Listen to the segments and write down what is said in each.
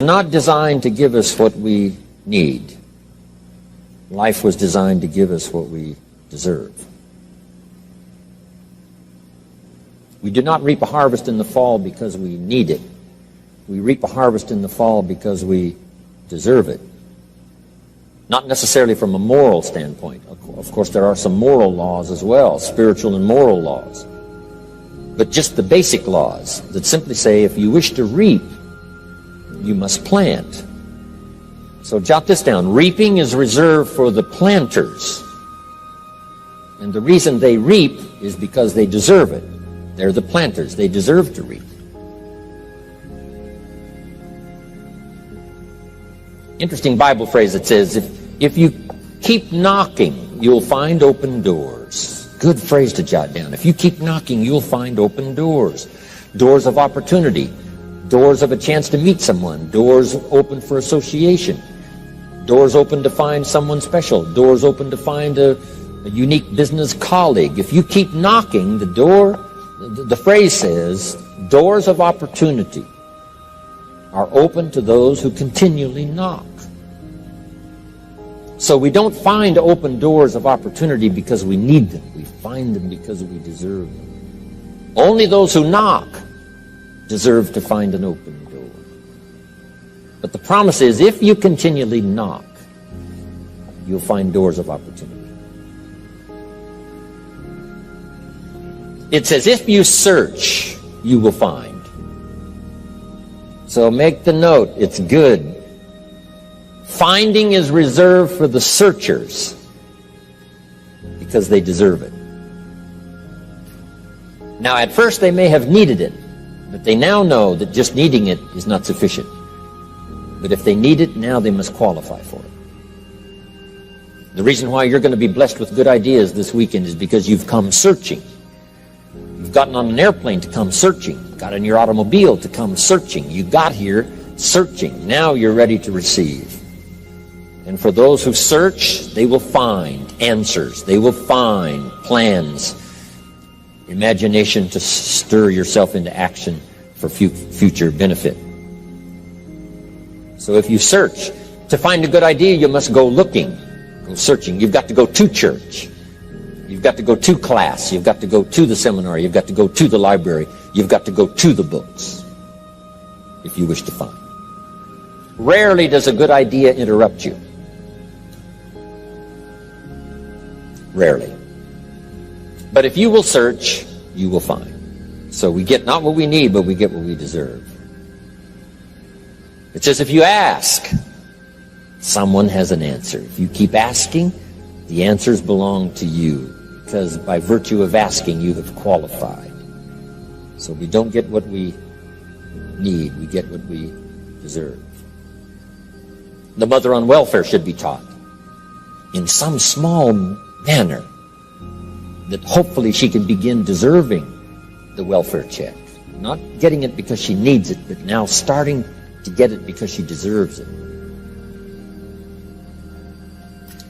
Not designed to give us what we need. Life was designed to give us what we deserve. We do not reap a harvest in the fall because we need it. We reap a harvest in the fall because we deserve it. Not necessarily from a moral standpoint. Of course, there are some moral laws as well, spiritual and moral laws. But just the basic laws that simply say if you wish to reap, you must plant. So jot this down. Reaping is reserved for the planters. And the reason they reap is because they deserve it. They're the planters. They deserve to reap. Interesting Bible phrase that says, if you keep knocking, you'll find open doors. Good phrase to jot down. If you keep knocking, you'll find open doors. Doors of opportunity. Doors of a chance to meet someone. Doors open for association. Doors open to find someone special. Doors open to find a unique business colleague. If you keep knocking, the phrase says, doors of opportunity are open to those who continually knock. So we don't find open doors of opportunity because we need them. We find them because we deserve them. Only those who knock deserve to find an open door. But the promise is, if you continually knock, you'll find doors of opportunity. It says, if you search, you will find. So make the note, it's good. Finding is reserved for the searchers because they deserve it. Now, at first they may have needed it, but they now know that just needing it is not sufficient. But if they need it, now they must qualify for it. The reason why you're going to be blessed with good ideas this weekend is because you've come searching. You've gotten on an airplane to come searching. Got in your automobile to come searching. You got here searching. Now you're ready to receive. And for those who search, they will find answers. They will find plans, imagination to stir yourself into action for future benefit. So if you search, to find a good idea, you must go looking, go searching. You've got to go to church. You've got to go to class. You've got to go to the seminar. You've got to go to the library. You've got to go to the books if you wish to find. Rarely does a good idea interrupt you. Rarely. But if you will search, you will find. So we get not what we need, but we get what we deserve. It says if you ask, someone has an answer. If you keep asking, the answers belong to you, because by virtue of asking, you have qualified. So we don't get what we need, we get what we deserve. The mother on welfare should be taught in some small manner that hopefully she can begin deserving the welfare check. Not getting it because she needs it, but now starting to get it because she deserves it.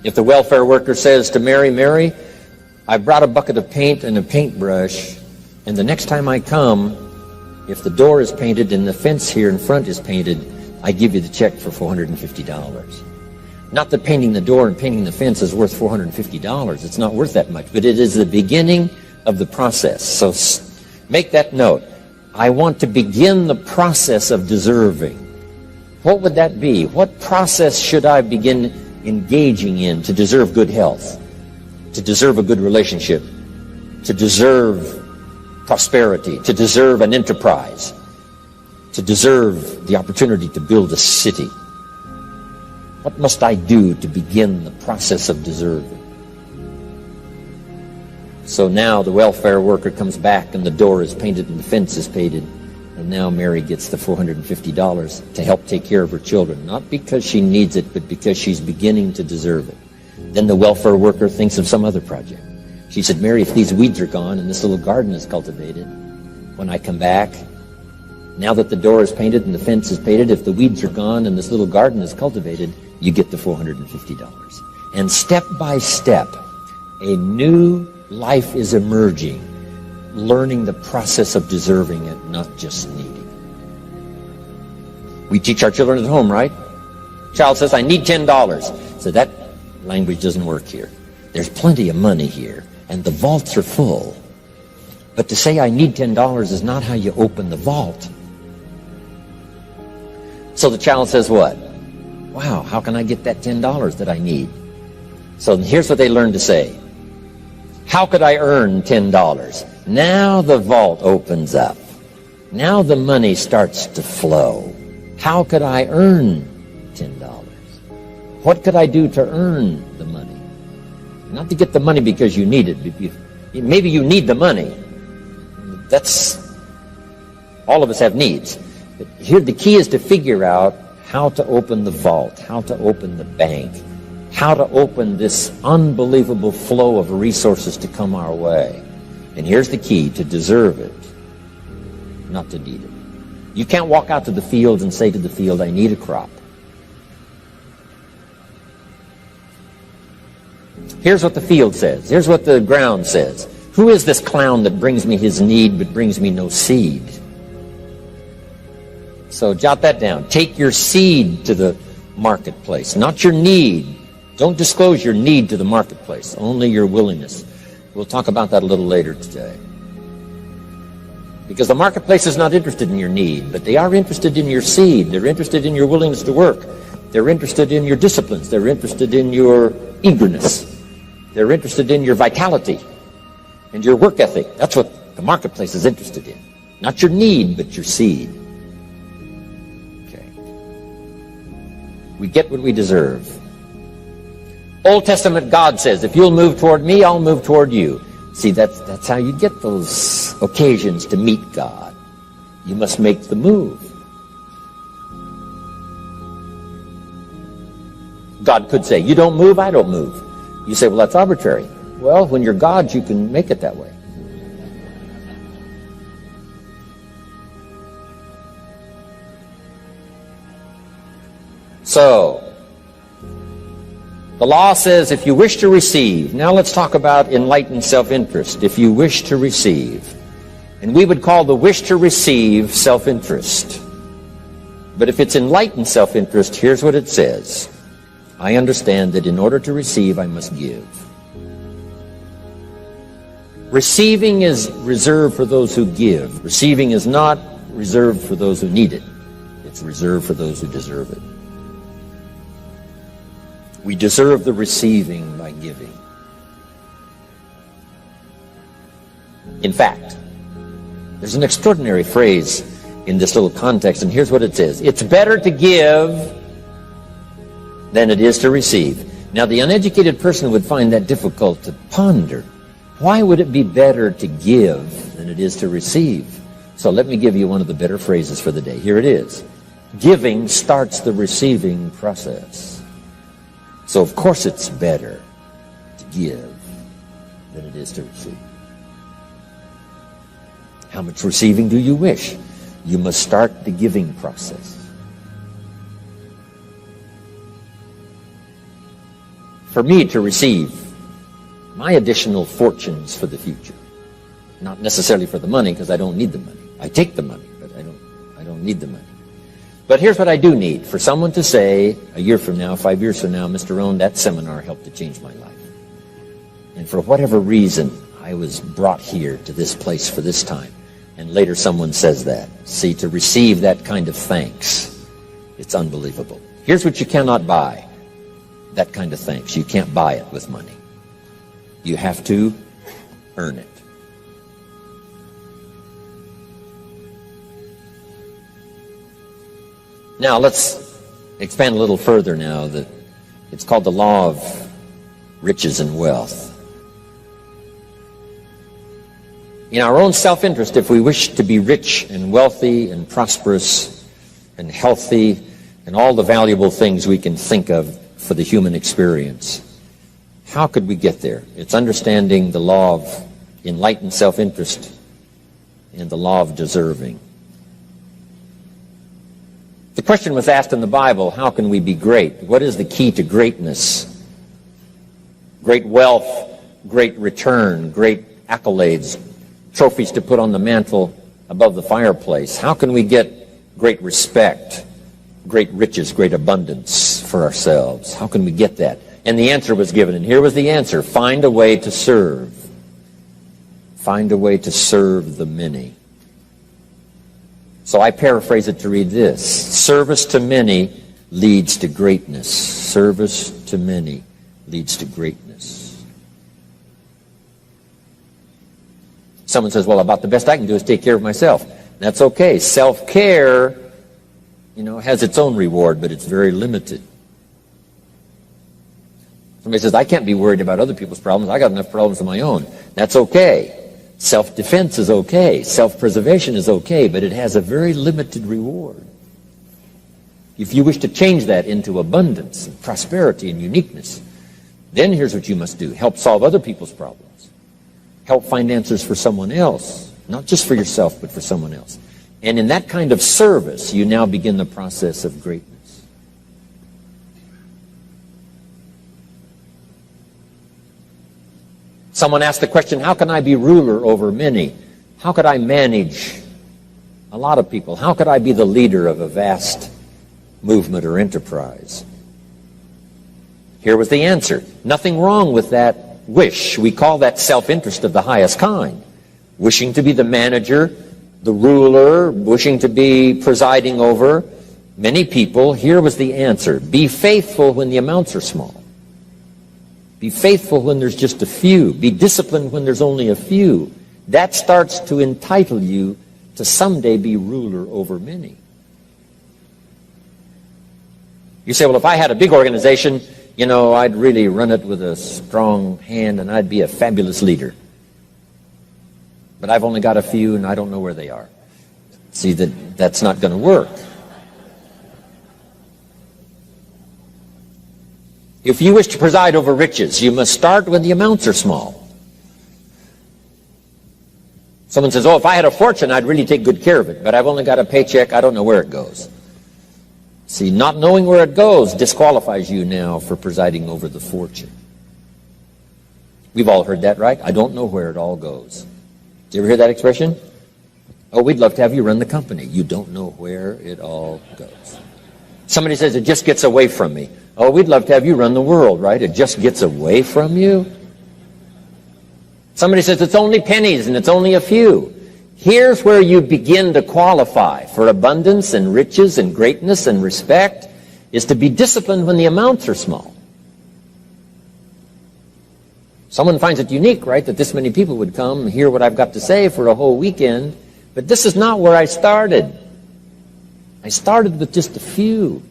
If the welfare worker says to Mary, Mary, I brought a bucket of paint and a paintbrush, and the next time I come, if the door is painted and the fence here in front is painted, I give you the check for $450. Not that painting the door and painting the fence is worth $450. It's not worth that much, but it is the beginning of the process. So make that note. I want to begin the process of deserving. What would that be? What process should I begin engaging in to deserve good health, to deserve a good relationship, to deserve prosperity, to deserve an enterprise, to deserve the opportunity to build a city? What must I do to begin the process of deserving? So now the welfare worker comes back and the door is painted and the fence is painted, and now Mary gets the $450 to help take care of her children, not because she needs it, but because she's beginning to deserve it. Then the welfare worker thinks of some other project. She said, Mary, if these weeds are gone and this little garden is cultivated, when I come back, now that the door is painted and the fence is painted, if the weeds are gone and this little garden is cultivated, you get the $450. And step by step, a new life is emerging, learning the process of deserving it, not just needing it. We teach our children at home, right? Child says, I need $10. So that language doesn't work here. There's plenty of money here, and the vaults are full. But to say I need $10 is not how you open the vault. So the child says what? Wow, how can I get that $10 that I need? So here's what they learn to say. How could I earn $10? Now the vault opens up. Now the money starts to flow. How could I earn $10? What could I do to earn the money? Not to get the money because you need it. Maybe you need the money. That's, all of us have needs. But here the key is to figure out how to open the vault, how to open the bank, how to open this unbelievable flow of resources to come our way. And here's the key: to deserve it, not to need it. You can't walk out to the field and say to the field, I need a crop. Here's what the field says. Here's what the ground says. Who is this clown that brings me his need but brings me no seed? So jot that down. Take your seed to the marketplace, not your need. Don't disclose your need to the marketplace, only your willingness. We'll talk about that a little later today. Because the marketplace is not interested in your need, but they are interested in your seed. They're interested in your willingness to work. They're interested in your disciplines. They're interested in your eagerness. They're interested in your vitality and your work ethic. That's what the marketplace is interested in. Not your need, but your seed. Okay. We get what we deserve. Old Testament God says, if you'll move toward me, I'll move toward you. See, that's how you get those occasions to meet God. You must make the move. God could say, you don't move, I don't move. You say, well, that's arbitrary. Well, when you're God, you can make it that way. So, the law says if you wish to receive. Now let's talk about enlightened self-interest. If you wish to receive. And we would call the wish to receive self-interest. But if it's enlightened self-interest, here's what it says. I understand that in order to receive, I must give. Receiving is reserved for those who give. Receiving is not reserved for those who need it. It's reserved for those who deserve it. We deserve the receiving by giving. In fact, there's an extraordinary phrase in this little context, and here's what it says. It's better to give than it is to receive. Now, the uneducated person would find that difficult to ponder. Why would it be better to give than it is to receive? So let me give you one of the better phrases for the day. Here it is. Giving starts the receiving process. So, of course, it's better to give than it is to receive. How much receiving do you wish? You must start the giving process. For me to receive my additional fortunes for the future, not necessarily for the money, because I don't need the money. I take the money, but I don't need the money. But here's what I do need. For someone to say, a year from now, 5 years from now, Mr. Rohn, that seminar helped to change my life. And for whatever reason, I was brought here to this place for this time. And later someone says that. See, to receive that kind of thanks, it's unbelievable. Here's what you cannot buy. That kind of thanks. You can't buy it with money. You have to earn it. Now, let's expand a little further now. It's called the law of riches and wealth. In our own self-interest, if we wish to be rich and wealthy and prosperous and healthy and all the valuable things we can think of for the human experience, how could we get there? It's understanding the law of enlightened self-interest and the law of deserving. The question was asked in the Bible, how can we be great? What is the key to greatness? Great wealth, great return, great accolades, trophies to put on the mantle above the fireplace. How can we get great respect? great riches, great abundance for ourselves? How can we get that? And the answer was given, and here was the answer. Find a way to serve. Find a way to serve the many. So I paraphrase it to read this. Service to many leads to greatness. Service to many leads to greatness. Someone says, well, about the best I can do is take care of myself. That's okay. Self-care, has its own reward, but it's very limited. Somebody says, I can't be worried about other people's problems. I got enough problems of my own. That's okay. Self-defense is okay. Self-preservation is okay, but it has a very limited reward. If you wish to change that into abundance and prosperity and uniqueness, then here's what you must do. Help solve other people's problems. Help find answers for someone else, not just for yourself, but for someone else. And in that kind of service, you now begin the process of greatness. Someone asked the question, how can I be ruler over many? How could I manage a lot of people? How could I be the leader of a vast movement or enterprise? Here was the answer. Nothing wrong with that wish. We call that self-interest of the highest kind. Wishing to be the manager, the ruler, wishing to be presiding over many people. Here was the answer. Be faithful when the amounts are small. Be faithful when there's just a few. Be disciplined when there's only a few. That starts to entitle you to someday be ruler over many. You say, well, if I had a big organization, I'd really run it with a strong hand and I'd be a fabulous leader. But I've only got a few and I don't know where they are. See, that's not going to work. If you wish to preside over riches, you must start when the amounts are small. Someone says, oh, if I had a fortune, I'd really take good care of it, but I've only got a paycheck, I don't know where it goes. See, not knowing where it goes disqualifies you now for presiding over the fortune. We've all heard that, right? I don't know where it all goes. Did you ever hear that expression? Oh, we'd love to have you run the company. You don't know where it all goes. Somebody says, it just gets away from me. Oh, we'd love to have you run the world, right? It just gets away from you. Somebody says, it's only pennies and it's only a few. Here's where you begin to qualify for abundance and riches and greatness and respect, is to be disciplined when the amounts are small. Someone finds it unique, right, that this many people would come and hear what I've got to say for a whole weekend, but this is not where I started. I started with just a few.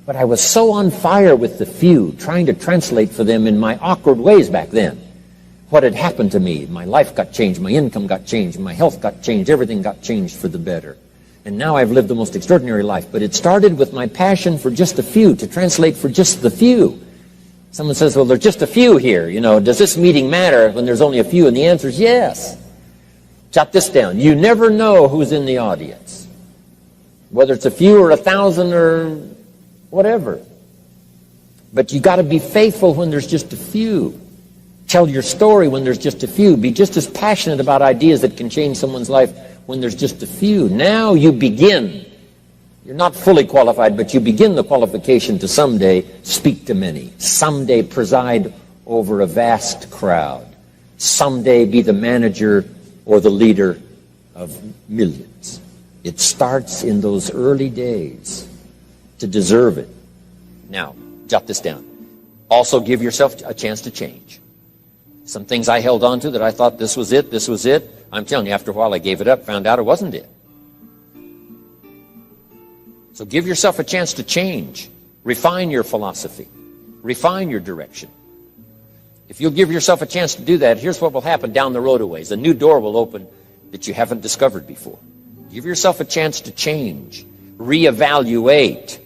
But I was so on fire with the few, trying to translate for them in my awkward ways back then. What had happened to me? My life got changed, my income got changed, my health got changed, everything got changed for the better. And now I've lived the most extraordinary life. But it started with my passion for just a few, to translate for just the few. Someone says, well, there's just a few here. Does this meeting matter when there's only a few? And the answer is yes. Jot this down. You never know who's in the audience. Whether it's a few or 1,000 or whatever. But you got to be faithful when there's just a few. Tell your story when there's just a few. Be just as passionate about ideas that can change someone's life when there's just a few. Now you begin. You're not fully qualified, but you begin the qualification to someday speak to many. Someday preside over a vast crowd. Someday be the manager or the leader of millions. It starts in those early days. To deserve it. Now, jot this down. Also give yourself a chance to change. Some things I held on to that I thought this was it. I'm telling you, after a while I gave it up, found out it wasn't it. So give yourself a chance to change. Refine your philosophy. Refine your direction. If you'll give yourself a chance to do that, here's what will happen down the road a ways. A new door will open that you haven't discovered before. Give yourself a chance to change. Reevaluate.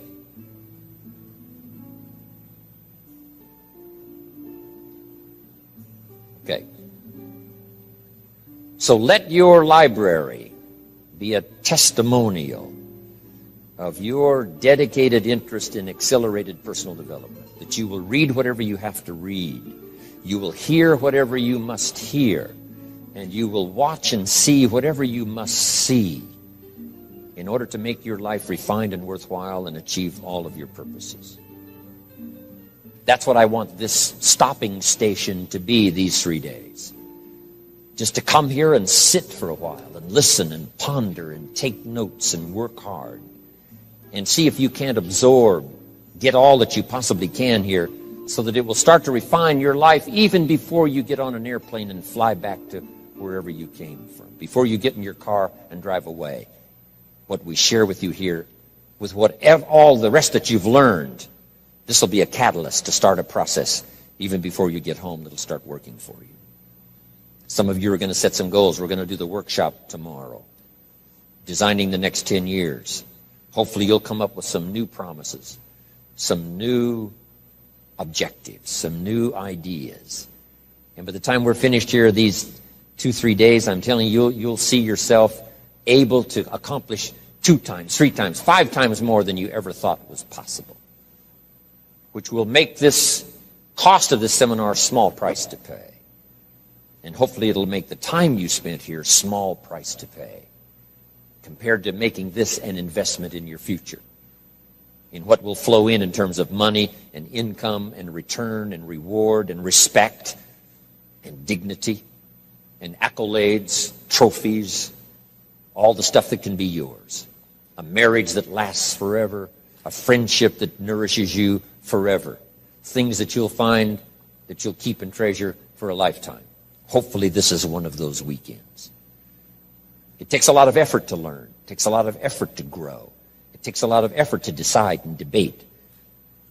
Okay. So let your library be a testimonial of your dedicated interest in accelerated personal development, that you will read whatever you have to read, you will hear whatever you must hear, and you will watch and see whatever you must see. in order to make your life refined and worthwhile and achieve all of your purposes. That's what I want this stopping station to be these 3 days. Just to come here and sit for a while and listen and ponder and take notes and work hard and see if you can't absorb, get all that you possibly can here so that it will start to refine your life even before you get on an airplane and fly back to wherever you came from, before you get in your car and drive away. What we share with you here, with all the rest that you've learned, this will be a catalyst to start a process even before you get home that'll start working for you. Some of you are going to set some goals. We're going to do the workshop tomorrow, designing the next 10 years. Hopefully you'll come up with some new promises, some new objectives, some new ideas. And by the time we're finished here, these 2-3 days, I'm telling you, you'll see yourself able to accomplish 2 times, 3 times, 5 times more than you ever thought was possible, which will make this cost of this seminar a small price to pay. And hopefully it'll make the time you spent here a small price to pay compared to making this an investment in your future, in what will flow in terms of money and income and return and reward and respect and dignity and accolades, trophies, all the stuff that can be yours. A marriage that lasts forever, a friendship that nourishes you forever, things that you'll find that you'll keep and treasure for a lifetime. Hopefully this is one of those weekends. It takes a lot of effort to learn. It takes a lot of effort to grow. It takes a lot of effort to decide and debate.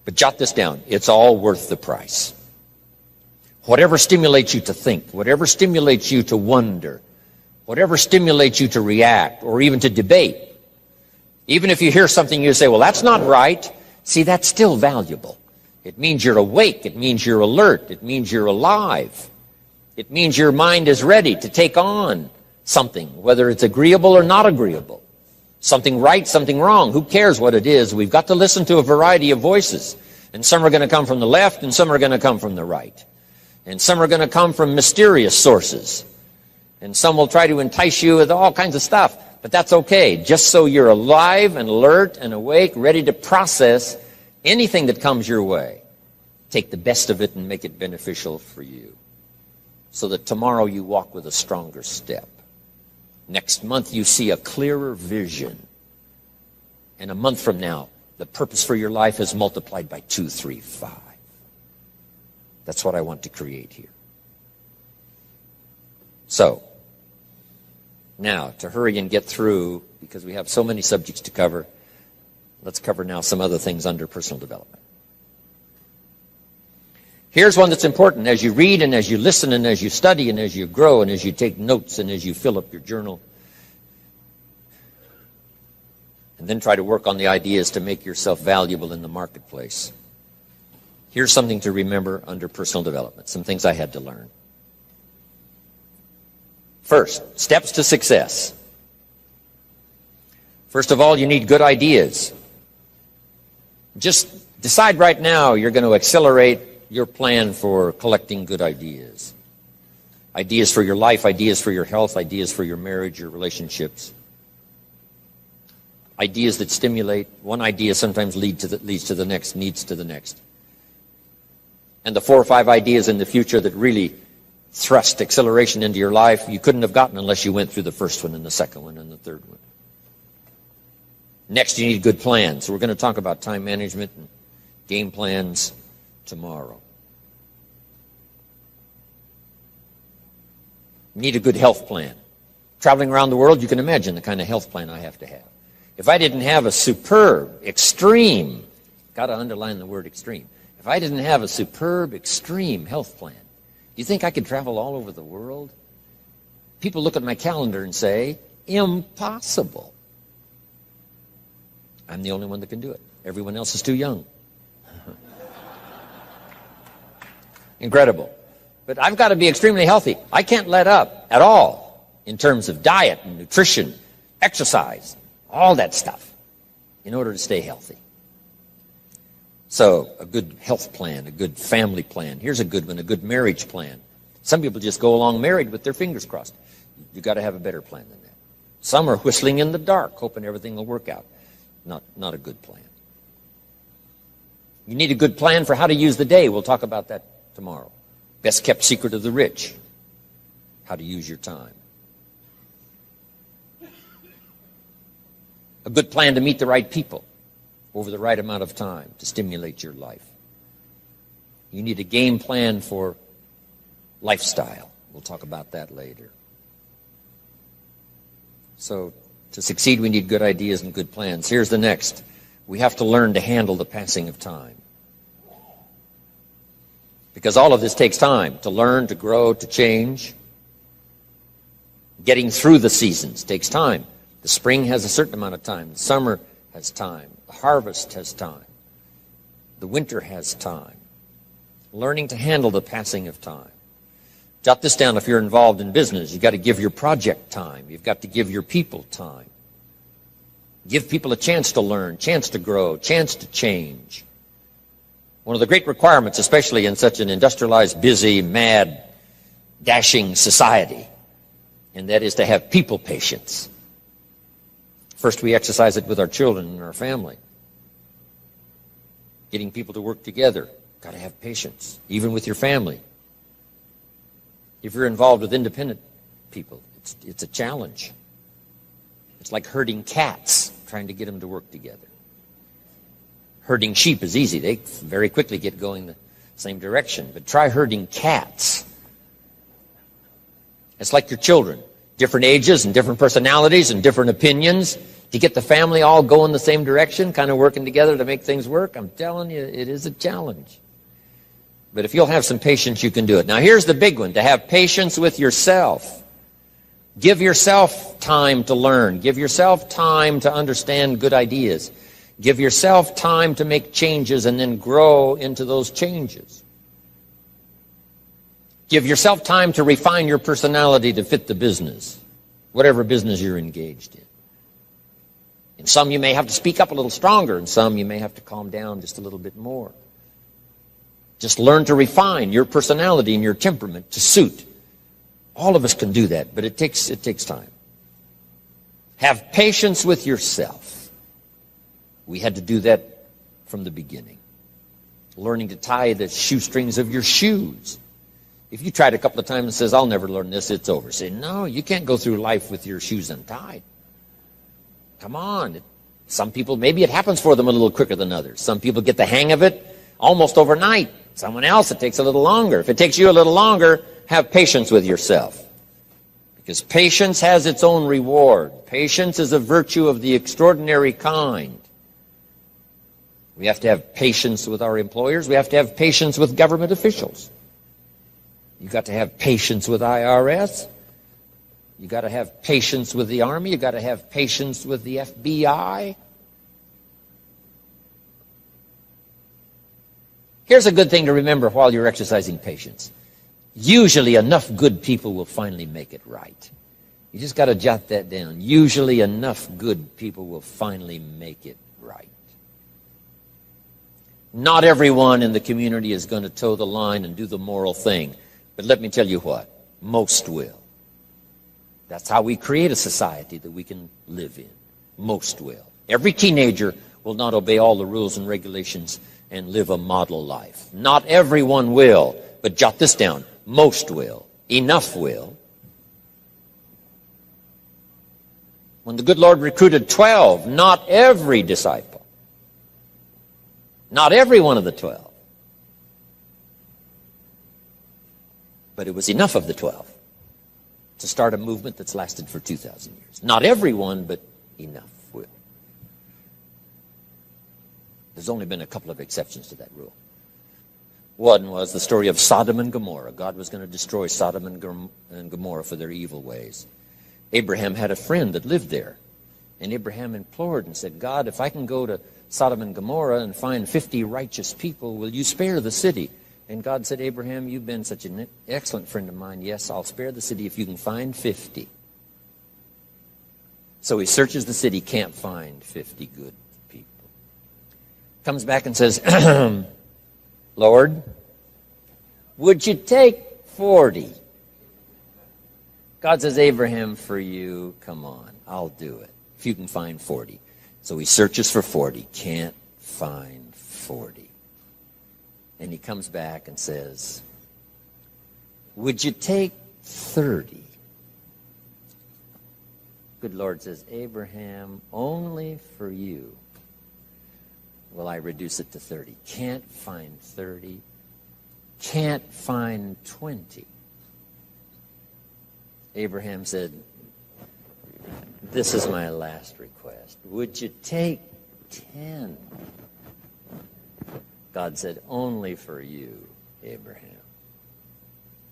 But jot this down. It's all worth the price. Whatever stimulates you to think, whatever stimulates you to wonder, whatever stimulates you to react or even to debate, even if you hear something you say, well, that's not right, see, that's still valuable. It means you're awake. It means you're alert. It means you're alive. It means your mind is ready to take on something, whether it's agreeable or not agreeable. Something right, something wrong. Who cares what it is? We've got to listen to a variety of voices. And some are going to come from the left and some are going to come from the right. And some are going to come from mysterious sources. And some will try to entice you with all kinds of stuff. But that's okay. Just so you're alive and alert and awake, ready to process anything that comes your way. Take the best of it and make it beneficial for you, so that tomorrow you walk with a stronger step. Next month you see a clearer vision. And a month from now, the purpose for your life is multiplied by 2, 3, 5. That's what I want to create here. So, now, to hurry and get through, because we have so many subjects to cover, let's cover now some other things under personal development. Here's one that's important as you read and as you listen and as you study and as you grow and as you take notes and as you fill up your journal. And then try to work on the ideas to make yourself valuable in the marketplace. Here's something to remember under personal development, some things I had to learn. First, steps to success. First of all, you need good ideas. Just decide right now you're going to accelerate your plan for collecting good ideas. Ideas for your life, ideas for your health, ideas for your marriage, your relationships. Ideas that stimulate. One idea sometimes leads to the next, needs to the next. And the 4 or 5 ideas in the future that really thrust acceleration into your life, you couldn't have gotten unless you went through the first one and the second one and the third one. Next, you need good plans. We're going to talk about time management and game plans tomorrow. You need a good health plan. Traveling around the world, you can imagine the kind of health plan I have to have. If I didn't have a superb, extreme, got to underline the word extreme, if I didn't have a superb, extreme health plan, do you think I could travel all over the world? People look at my calendar and say, impossible. I'm the only one that can do it. Everyone else is too young. Incredible. But I've got to be extremely healthy. I can't let up at all in terms of diet and nutrition, exercise, all that stuff in order to stay healthy. So a good health plan, a good family plan. Here's a good one, a good marriage plan. Some people just go along married with their fingers crossed. You've got to have a better plan than that. Some are whistling in the dark, hoping everything will work out. Not a good plan. You need a good plan for how to use the day. We'll talk about that tomorrow. Best kept secret of the rich. How to use your time. A good plan to meet the right people over the right amount of time to stimulate your life. You need a game plan for lifestyle. We'll talk about that later. So to succeed, we need good ideas and good plans. Here's the next. We have to learn to handle the passing of time. Because all of this takes time to learn, to grow, to change. Getting through the seasons takes time. The spring has a certain amount of time. The summer has time. The harvest has time. The winter has time. Learning to handle the passing of time. Jot this down if you're involved in business. You've got to give your project time. You've got to give your people time. Give people a chance to learn, chance to grow, chance to change. One of the great requirements, especially in such an industrialized, busy, mad, dashing society, and that is to have people patience. First, we exercise it with our children and our family. Getting people to work together. Got to have patience, even with your family. If you're involved with independent people, it's a challenge. It's like herding cats, trying to get them to work together. Herding sheep is easy. They very quickly get going the same direction. But try herding cats. It's like your children. Different ages and different personalities and different opinions. To get the family all going the same direction, kind of working together to make things work, I'm telling you, it is a challenge. But if you'll have some patience, you can do it. Now here's the big one, to have patience with yourself. Give yourself time to learn. Give yourself time to understand good ideas. Give yourself time to make changes and then grow into those changes. Give yourself time to refine your personality to fit the business, whatever business you're engaged in. In some you may have to speak up a little stronger, and some you may have to calm down just a little bit more. Just learn to refine your personality and your temperament to suit. All of us can do that, but it takes time. Have patience with yourself. We had to do that from the beginning. Learning to tie the shoestrings of your shoes. If you tried a couple of times and says, I'll never learn this, it's over. Say, no, you can't go through life with your shoes untied. Come on. Some people, maybe it happens for them a little quicker than others. Some people get the hang of it almost overnight. Someone else, it takes a little longer. If it takes you a little longer, have patience with yourself. Because patience has its own reward. Patience is a virtue of the extraordinary kind. We have to have patience with our employers. We have to have patience with government officials. You've got to have patience with IRS. You've got to have patience with the Army. You've got to have patience with the FBI. Here's a good thing to remember while you're exercising patience. Usually enough good people will finally make it right. You just got to jot that down. Usually enough good people will finally make it right. Not everyone in the community is going to toe the line and do the moral thing. But let me tell you what, most will. That's how we create a society that we can live in. Most will. Every teenager will not obey all the rules and regulations and live a model life. Not everyone will, but jot this down. Most will. Enough will. When the good Lord recruited 12, not every disciple, not every one of the 12, but it was enough of the 12 to start a movement that's lasted for 2,000 years. Not everyone, but enough will. There's only been a couple of exceptions to that rule. One was the story of Sodom and Gomorrah. God was going to destroy Sodom and Gomorrah for their evil ways. Abraham had a friend that lived there. And Abraham implored and said, God, if I can go to Sodom and Gomorrah and find 50 righteous people, will you spare the city? And God said, Abraham, you've been such an excellent friend of mine. Yes, I'll spare the city if you can find 50. So he searches the city, can't find 50 good people. Comes back and says, Lord, would you take 40? God says, Abraham, for you, come on, I'll do it. If you can find 40. So he searches for 40, can't find 40. And he comes back and says, would you take 30? Good Lord says, Abraham, only for you will I reduce it to 30. Can't find 30. Can't find 20. Abraham said, this is my last request. Would you take 10? God said, only for you, Abraham.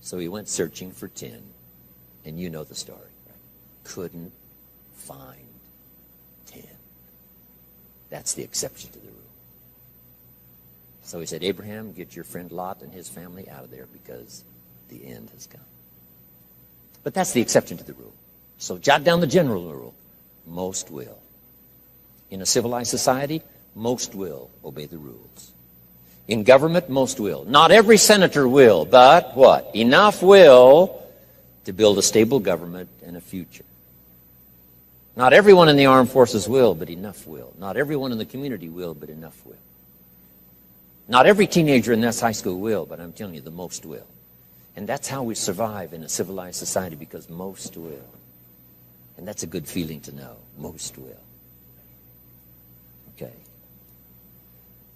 So he went searching for 10, and you know the story. Right? Couldn't find 10. That's the exception to the rule. So he said, Abraham, get your friend Lot and his family out of there because the end has come. But that's the exception to the rule. So jot down the general rule. Most will. In a civilized society, most will obey the rules. In government, most will. Not every senator will, but what? Enough will to build a stable government and a future. Not everyone in the armed forces will, but enough will. Not everyone in the community will, but enough will. Not every teenager in this high school will, but I'm telling you, the most will. And that's how we survive in a civilized society, because most will. And that's a good feeling to know. Most will. Okay.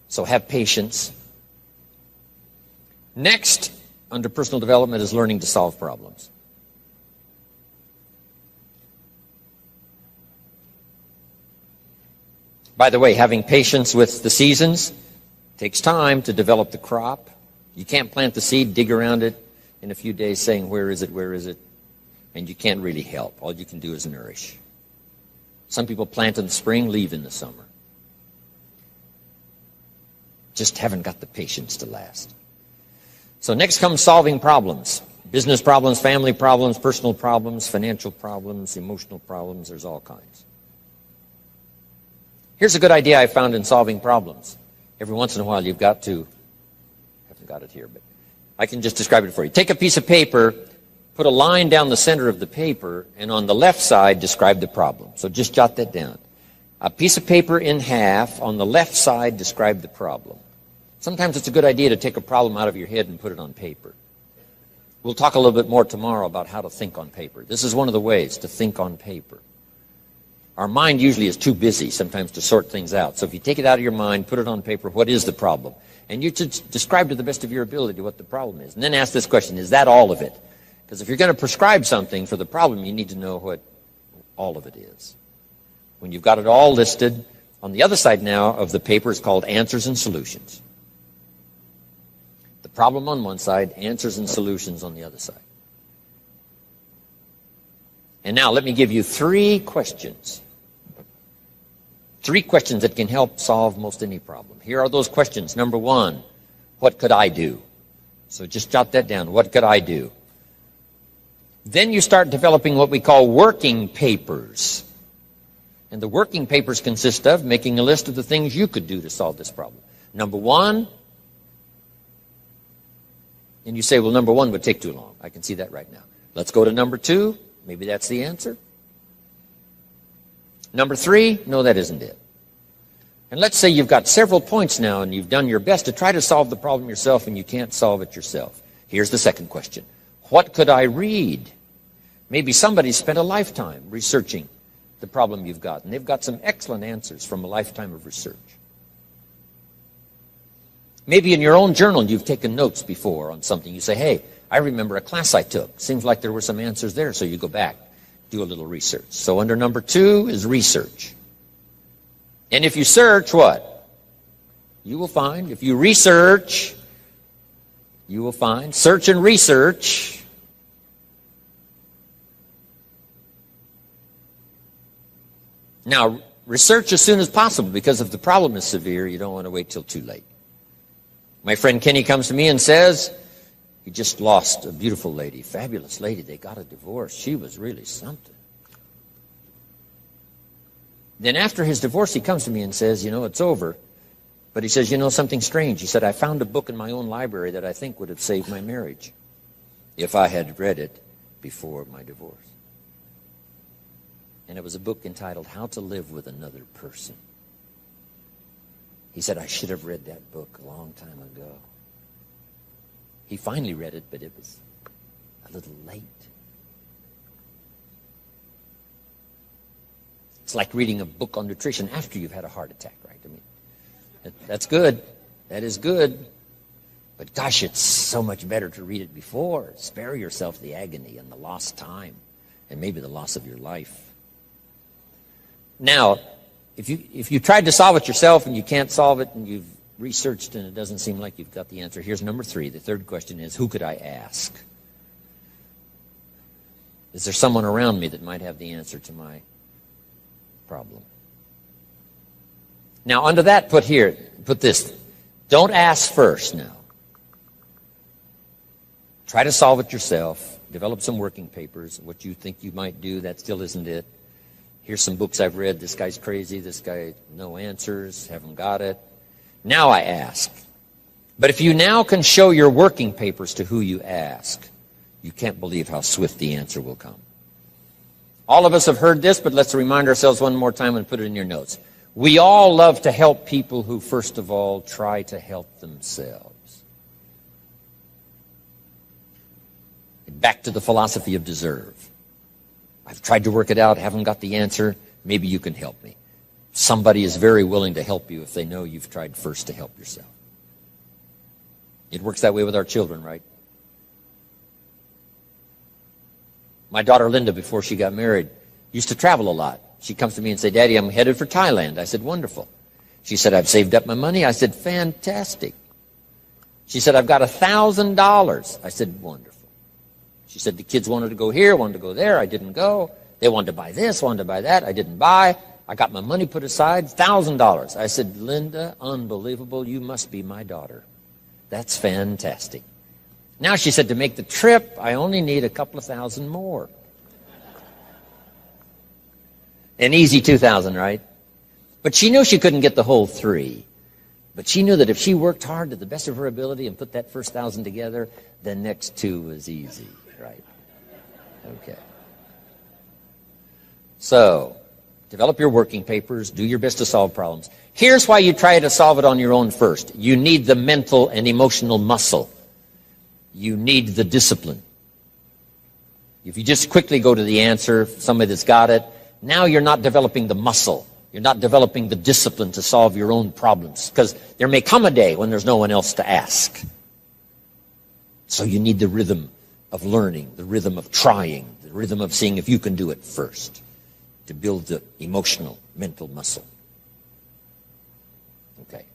So have patience. Next, under personal development, is learning to solve problems. By the way, having patience with the seasons takes time to develop the crop. You can't plant the seed, dig around it in a few days saying, where is it, where is it? And you can't really help. All you can do is nourish. Some people plant in the spring, leave in the summer. Just haven't got the patience to last. So next comes solving problems. Business problems, family problems, personal problems, financial problems, emotional problems. There's all kinds. Here's a good idea I found in solving problems. Every once in a while you've got to, I haven't got it here, but I can just describe it for you. Take a piece of paper, put a line down the center of the paper, and on the left side describe the problem. So just jot that down. A piece of paper in half, on the left side describe the problem. Sometimes it's a good idea to take a problem out of your head and put it on paper. We'll talk a little bit more tomorrow about how to think on paper. This is one of the ways to think on paper. Our mind usually is too busy sometimes to sort things out. So if you take it out of your mind, put it on paper, what is the problem? And you should describe to the best of your ability what the problem is. And then ask this question, is that all of it? Because if you're going to prescribe something for the problem, you need to know what all of it is. When you've got it all listed, on the other side now of the paper is called answers and solutions. The problem on one side, answers and solutions on the other side. And now let me give you 3 questions. 3 questions that can help solve most any problem. Here are those questions. Number 1, what could I do? So just jot that down. What could I do? Then you start developing what we call working papers. And the working papers consist of making a list of the things you could do to solve this problem. Number 1, and you say, well, number 1 would take too long. I can see that right now. Let's go to number 2. Maybe that's the answer. Number 3, no, that isn't it. And let's say you've got several points now and you've done your best to try to solve the problem yourself and you can't solve it yourself. Here's the second question. What could I read? Maybe somebody spent a lifetime researching the problem you've got, and they've got some excellent answers from a lifetime of research. Maybe in your own journal you've taken notes before on something. You say, hey, I remember a class I took. Seems like there were some answers there, so you go back, do a little research. So under number 2 is research. And if you search, what? You will find. If you research, you will find. Search and research. Now, research as soon as possible, because if the problem is severe, you don't want to wait till too late. My friend Kenny comes to me and says, he just lost a beautiful lady, fabulous lady. They got a divorce. She was really something. Then after his divorce, he comes to me and says, you know, it's over. But he says, you know, something strange. He said, I found a book in my own library that I think would have saved my marriage if I had read it before my divorce. And it was a book entitled How to Live with Another Person. He said, I should have read that book a long time ago. He finally read it, but it was a little late. It's like reading a book on nutrition after you've had a heart attack, right? I mean, that's good. That is good. But gosh, it's so much better to read it before. Spare yourself the agony and the lost time and maybe the loss of your life. Now, if you tried to solve it yourself and you can't solve it and you've researched and it doesn't seem like you've got the answer, here's number 3. The third question is, who could I ask? Is there someone around me that might have the answer to my problem? Now, under that, put this. Don't ask first now. Try to solve it yourself. Develop some working papers. What you think you might do, that still isn't it. Here's some books I've read. This guy's crazy. This guy, no answers. Haven't got it. Now I ask. But if you now can show your working papers to who you ask, you can't believe how swift the answer will come. All of us have heard this, but let's remind ourselves one more time and put it in your notes. We all love to help people who, first of all, try to help themselves. Back to the philosophy of deserve. I've tried to work it out, haven't got the answer. Maybe you can help me. Somebody is very willing to help you if they know you've tried first to help yourself. It works that way with our children, right? My daughter Linda, before she got married, used to travel a lot. She comes to me and said, Daddy, I'm headed for Thailand. I said, wonderful. She said, I've saved up my money. I said, fantastic. She said, I've got $1,000. I said, wonderful. She said, the kids wanted to go here, wanted to go there. I didn't go. They wanted to buy this, wanted to buy that. I didn't buy. I got my money put aside, $1,000. I said, Linda, unbelievable. You must be my daughter. That's fantastic. Now, she said, to make the trip, I only need a couple of thousand more. An easy 2,000, right? But she knew she couldn't get the whole 3. But she knew that if she worked hard to the best of her ability and put that first 1,000 together, the next 2 was easy, right? Okay. So, develop your working papers. Do your best to solve problems. Here's why you try to solve it on your own first. You need the mental and emotional muscle. You need the discipline. If you just quickly go to the answer, somebody that's got it, now you're not developing the muscle. You're not developing the discipline to solve your own problems, because there may come a day when there's no one else to ask. So you need the rhythm of learning, the rhythm of trying, the rhythm of seeing if you can do it first to build the emotional, mental muscle. Okay.